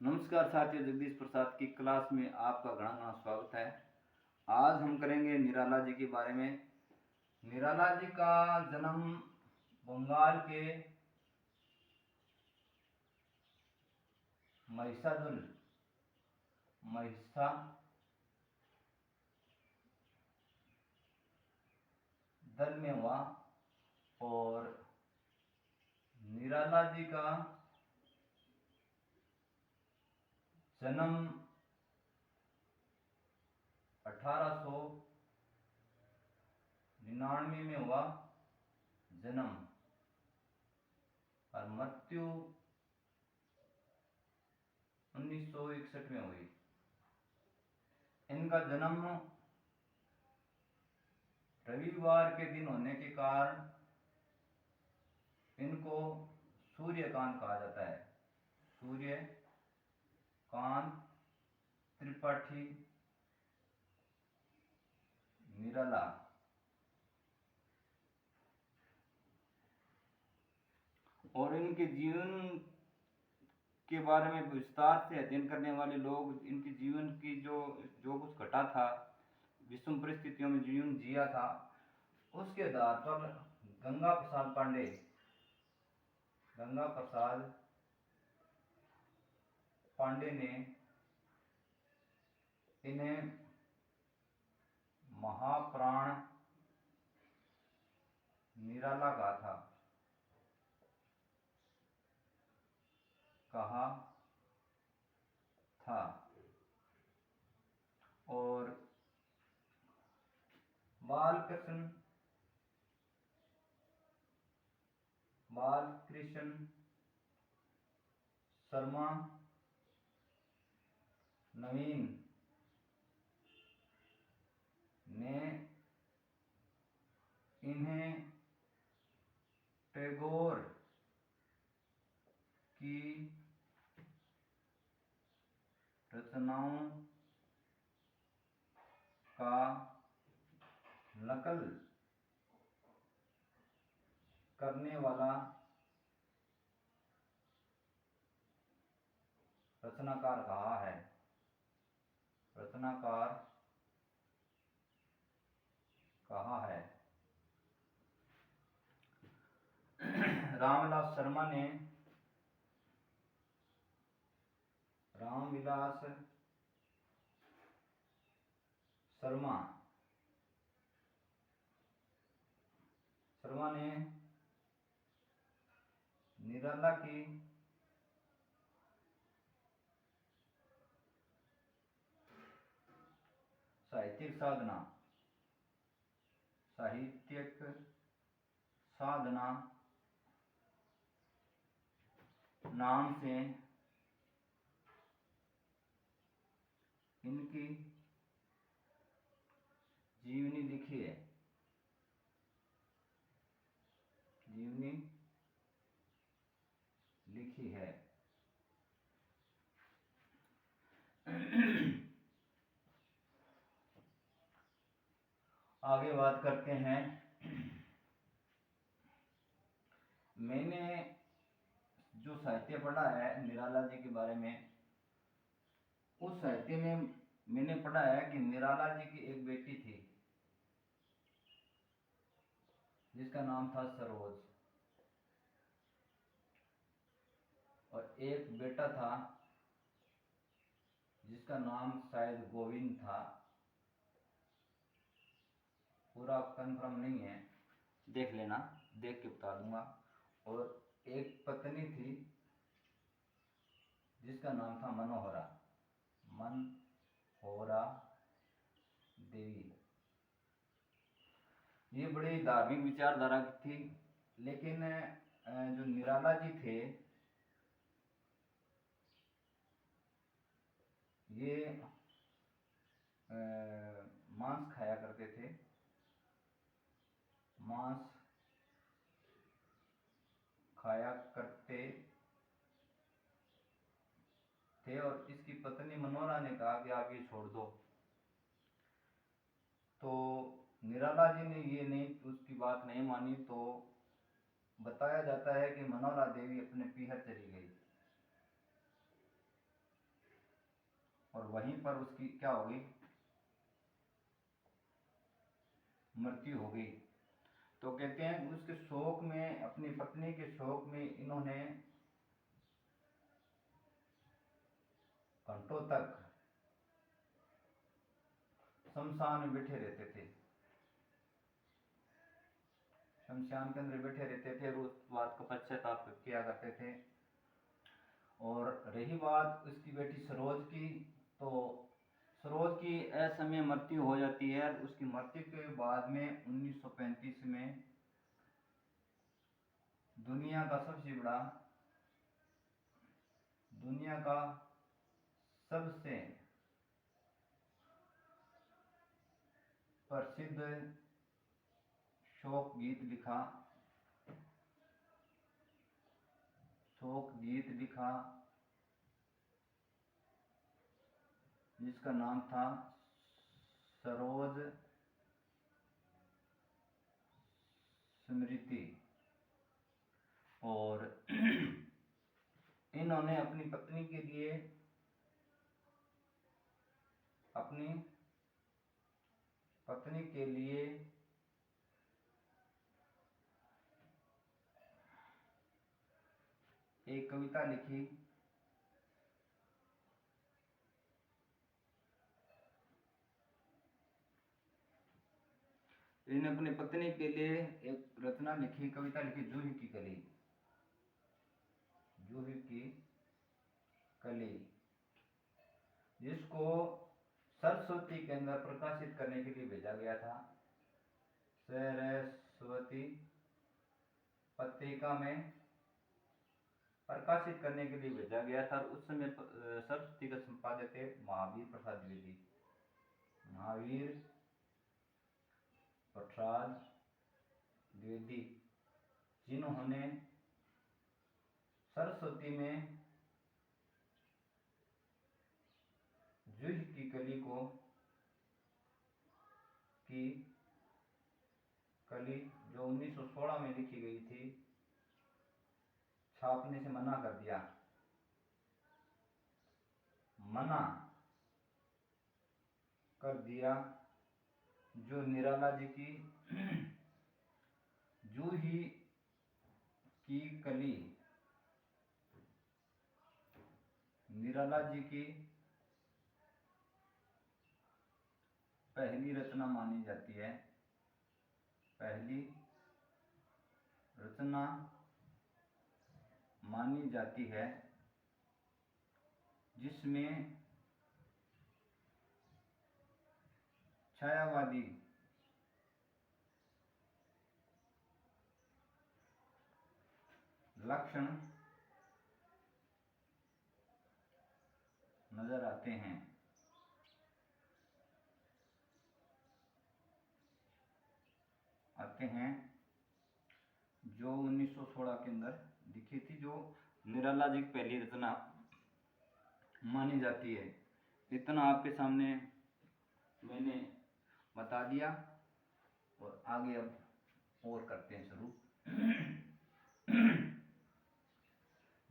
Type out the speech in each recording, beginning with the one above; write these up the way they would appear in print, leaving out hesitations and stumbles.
नमस्कार साथियों, जगदीश प्रसाद की क्लास में आपका घना घना स्वागत है। आज हम करेंगे निराला जी के बारे में। निराला जी का जन्म बंगाल के महिषादल में हुआ और निराला जी का जन्म 1899 में हुआ जन्म और मृत्यु 1961 में हुई। इनका जन्म रविवार के दिन होने के कारण इनको सूर्यकांत कहा जाता है। सूर्यकांत त्रिपाठी निराला। और इनके जीवन के बारे में विस्तार से अध्ययन करने वाले लोग इनके जीवन की जो कुछ घटा था, विषम परिस्थितियों में जीवन जिया था, उसके आधार पर गंगा प्रसाद पांडे ने इन्हें महाप्राण निराला कहा था। और बालकृष्ण शर्मा नवीन ने इन्हें टैगोर की रचनाओं का नकल करने वाला रचनाकार कहा है। रामविलास शर्मा ने निराला की साहित्यिक साधना नाम से इनकी जीवनी लिखी है। आगे बात करते हैं। मैंने जो साहित्य पढ़ा है निराला जी के बारे में, उस साहित्य में मैंने पढ़ा है कि निराला जी की एक बेटी थी जिसका नाम था सरोज, और एक बेटा था जिसका नाम शायद गोविंद था, पूरा कंफर्म नहीं है, देख लेना, देख के बता दूंगा। और एक पत्नी थी जिसका नाम था मनोहरा देवी। ये बड़ी धार्मिक विचारधारा की थी, लेकिन जो निराला जी थे ये मांस खाया करते थे, और इसकी पत्नी मनोहरा ने कहा कि आप ये छोड़ दो। तो निराला जी ने उसकी बात नहीं मानी। तो बताया जाता है कि मनोहरा देवी अपने पीहर चली गई और वहीं पर उसकी क्या हो गई, मृत्यु हो गई। तो कहते हैं उसके शोक में, अपनी पत्नी के शोक में इन्होंने घंटों तक शमशान में बैठे रहते थे, शमशान के अंदर बैठे रहते थे और उस बात का पश्चाताप किया करते थे। और रही बात उसकी बेटी सरोज की, तो सरोज की असमय मृत्यु हो जाती है। उसकी मृत्यु के बाद में 1935 में दुनिया का सबसे प्रसिद्ध शोक गीत लिखा जिसका नाम था सरोज स्मृति। और इन्होंने अपनी पत्नी के लिए एक कविता लिखी। इन्हें अपनी पत्नी के लिए एक रचना लिखी, कविता लिखी, जूही की कली, जिसको सरस्वती के अंदर प्रकाशित करने के लिए भेजा गया था। सरस्वती पत्रिका में प्रकाशित करने के लिए भेजा गया था। उस समय सरस्वती का संपादक थे महावीर प्रसाद द्विवेदी, जिन्होंने सरस्वती में जूही की कली जो 1916 में लिखी गई थी, छापने से मना कर दिया। जो निराला जी की जूही की कली निराला जी की पहली रचना मानी जाती है, जिसमें छायावादी लक्षण नजर आते हैं। जो 1916 के अंदर लिखी थी, जो निराला जी की पहली रचना मानी जाती है। इतना आपके सामने मैंने बता दिया और आगे अब और करते हैं शुरू।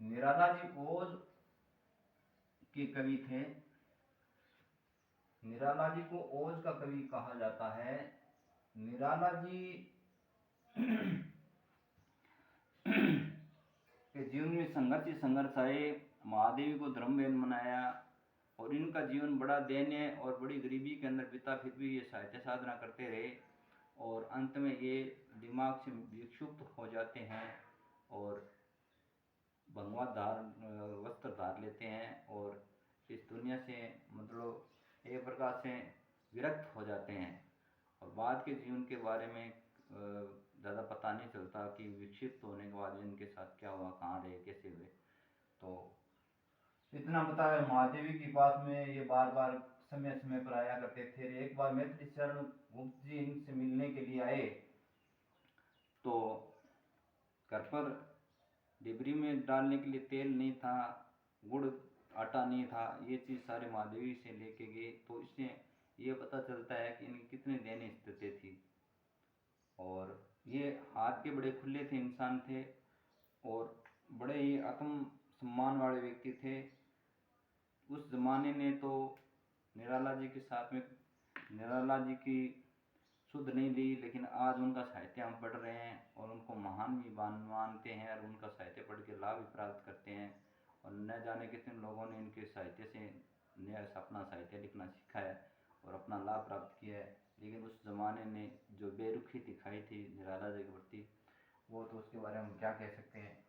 निराला जी ओज के कवि थे। निराला जी को ओज का कवि कहा जाता है। निराला जी के जीवन में संघर्ष आए, महादेवी को धर्मवेद मनाया और इनका जीवन बड़ा दयनीय और बड़ी गरीबी के अंदर बीता। फिर भी ये साहित्य साधना करते रहे और अंत में ये दिमाग से विक्षुब्ध हो जाते हैं और भगवा वस्त्र धार लेते हैं और इस दुनिया से मतलब एक प्रकार से विरक्त हो जाते हैं। और बाद के जीवन के बारे में ज़्यादा पता नहीं चलता कि विक्षिप्त होने के बाद इनके साथ क्या हुआ, कहाँ रहे, कैसे हुए। तो इतना पता है, महादेवी के पास में ये बार बार समय समय पर आया करते थे। एक बार मैथिली शरण गुप्त जी इनसे मिलने के लिए आए तो घर पर डिबरी में डालने के लिए तेल नहीं था, गुड़ आटा नहीं था, ये चीज़ सारे महादेवी से लेके गए। तो इससे ये पता चलता है कि इनकी कितनी दयनीय स्थिति थी। और ये हाथ के बड़े खुले थे, इंसान थे और बड़े ही आत्म सम्मान वाले व्यक्ति थे। उस जमाने ने तो निराला जी के साथ में निराला जी की शुद्ध नहीं ली, लेकिन आज उनका साहित्य हम पढ़ रहे हैं और उनको महान भी मानते हैं और उनका साहित्य पढ़ के लाभ भी प्राप्त करते हैं। और न जाने कितने लोगों ने इनके साहित्य से नया अपना साहित्य लिखना सीखा है और अपना लाभ प्राप्त किया है। लेकिन उस ज़माने ने जो बेरुखी दिखाई थी निराला जी के प्रति, वो तो उसके बारे में हम क्या कह सकते हैं।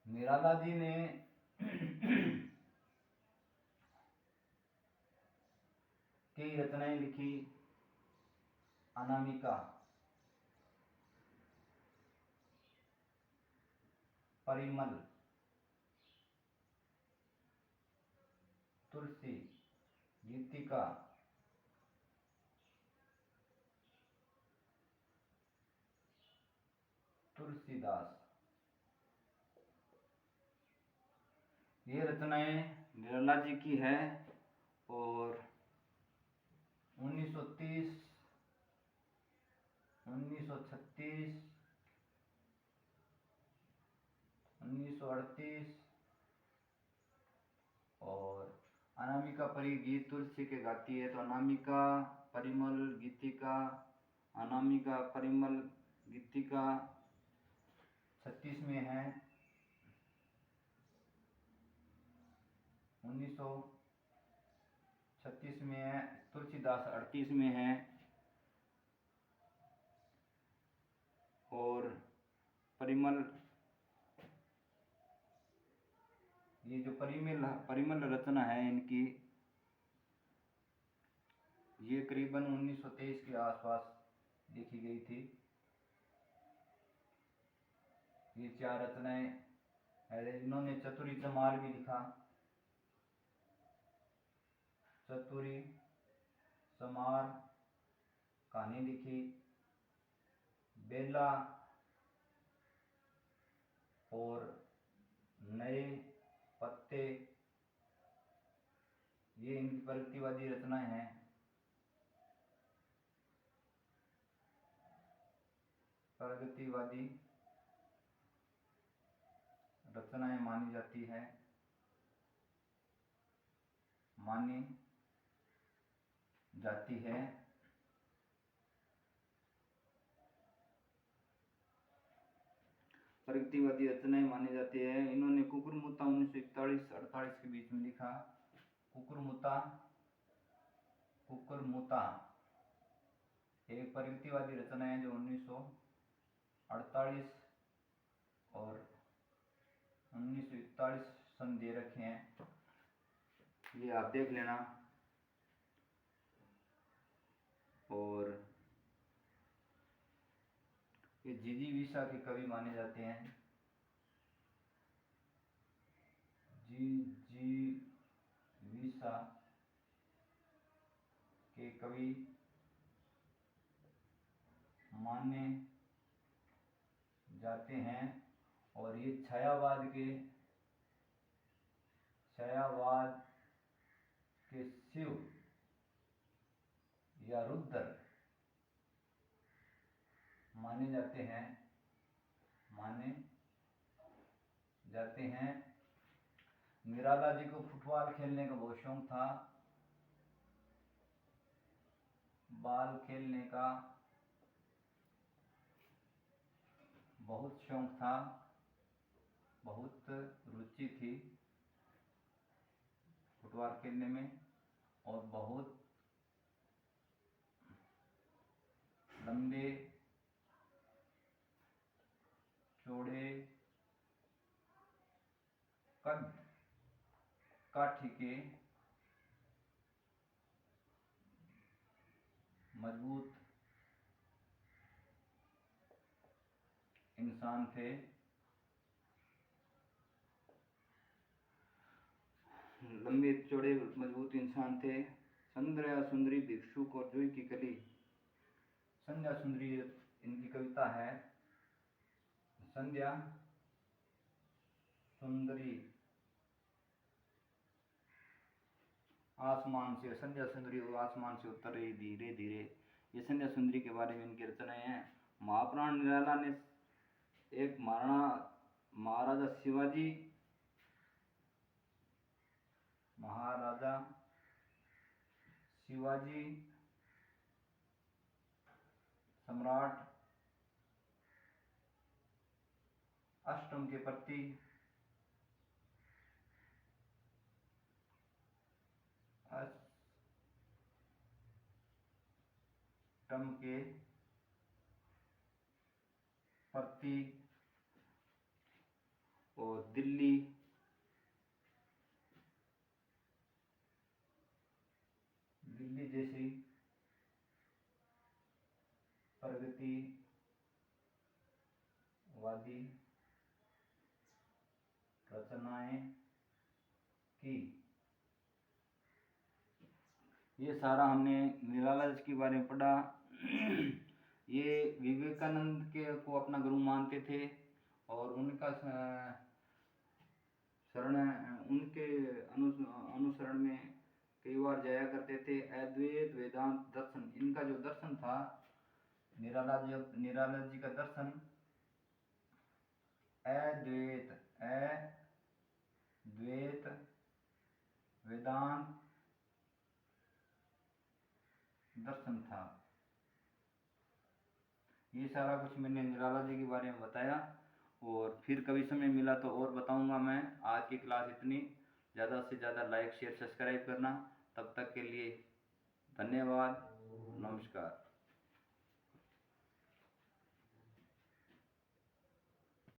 निराला जी ने कई रचनाएं लिखी। अनामिका, परिमल, तुलसी, गीतिका, तुलसीदास, ये रचनाएं निराला जी की है। और 1930, 1936, 1938 और अनामिका परी गीत तुलसी के गाती है। तो अनामिका, परिमल, गीतिका, अनामिका, परिमल, गीतिका 36 में है। 1936 में है। तुलसीदास 38 में है। और परिमल, ये जो परिमल रचना है इनकी, ये करीबन 1923 के आसपास लिखी गई थी। ये 4 रचनाएं, इन्होंने चतुरी चमार भी लिखा। चतुरी चमार कहानी लिखी। बेला और नए पत्ते, ये इनकी प्रगतिवादी रचनाएं हैं। प्रगतिवादी रचनाएं मानी जाती है, मानी जाती है। प्रगतिवादी रचनाएं मानी जाती है। इन्होंने कुकुरमुत्ता 1941-48 के बीच में लिखा। कुकुरमुत्ता एक प्रगतिवादी रचना है जो 1948 और 1941 सन दे रखे हैं, ये आप देख लेना। और ये जिजीविषा के कवि माने जाते हैं। जिजीविषा के कवि माने जाते हैं। और ये छायावाद के शिव या रुद्र माने जाते हैं। निराला जी को फुटबॉल खेलने का बहुत शौक था। बॉल खेलने का बहुत शौक था, बहुत रुचि थी फुटबॉल खेलने में। और बहुत लंबे चौड़े कद काठी के मजबूत इंसान थे। लंबे चौड़े मजबूत इंसान थे। संध्या सुंदरी भिक्षुक और जूही की कली, संध्या सुंदरी इनकी कविता है। संध्या सुंदरी आसमान से, संध्या सुंदरी आसमान से उतर रही धीरे धीरे, ये संध्या सुंदरी के बारे में इनकी रचनाएं हैं। महाप्राण निराला ने एक महाराजा शिवाजी महाराजा शिवाजी सम्राट अष्टम के प्रति अष्टम के प्रति और दिल्ली जैसी प्रगतिवादी रचनाएं की। ये सारा हमने निराला जी के बारे में पढ़ा। ये विवेकानंद के को अपना गुरु मानते थे और उनका शरण उनके अनुसरण में कई बार जाया करते थे। अद्वैत वेदांत दर्शन इनका जो दर्शन था, निराला जी का दर्शन अद्वैत वेदांत दर्शन था। ये सारा कुछ मैंने निराला जी के बारे में बताया और फिर कभी समय मिला तो और बताऊंगा मैं। आज की क्लास इतनी। ज़्यादा से ज़्यादा लाइक शेयर सब्सक्राइब करना। तब तक के लिए धन्यवाद, नमस्कार।